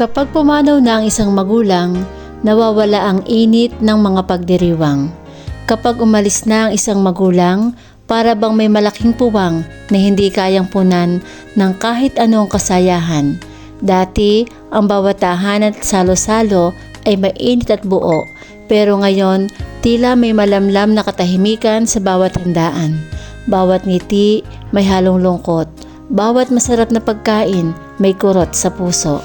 Kapag pumanaw na ang isang magulang, nawawala ang init ng mga pagdiriwang. Kapag umalis na ang isang magulang, para bang may malaking puwang na hindi kayang punan ng kahit anong kasayahan. Dati, ang bawat tahanan at salo-salo ay mainit at buo, pero ngayon, tila may malamlam na katahimikan sa bawat handaan. Bawat ngiti, may halong lungkot. Bawat masarap na pagkain, may kurot sa puso.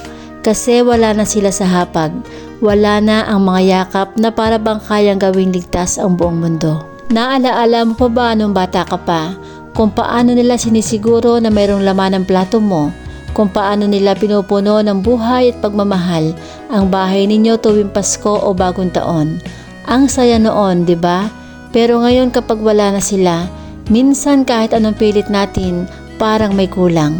Kasi wala na sila sa hapag, wala na ang mga yakap na para bang kayang gawing ligtas ang buong mundo. Naalaala mo pa ba nung bata ka pa, kung paano nila sinisiguro na mayroong laman ng plato mo, kung paano nila pinupuno ng buhay at pagmamahal ang bahay ninyo tuwing Pasko o Bagong Taon. Ang saya noon, di ba? Pero ngayon kapag wala na sila, minsan kahit anong pilit natin, parang may kulang.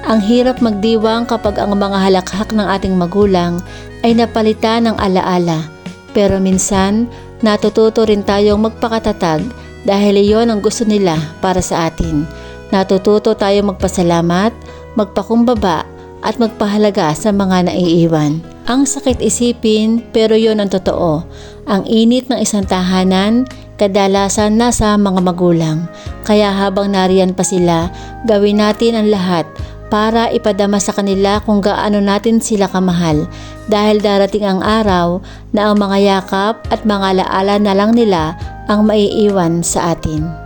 Ang hirap magdiwang kapag ang mga halakhak ng ating magulang ay napalitan ng alaala. Pero minsan, natututo rin tayong magpakatatag dahil iyon ang gusto nila para sa atin. Natututo tayong magpasalamat, magpakumbaba at magpahalaga sa mga naiiwan. Ang sakit isipin pero yun ang totoo. Ang init ng isang tahanan, kadalasan nasa mga magulang. Kaya habang nariyan pa sila, gawin natin ang lahat para ipadama sa kanila kung gaano natin sila kamahal dahil darating ang araw na ang mga yakap at mga alaala na lang nila ang maiiwan sa atin.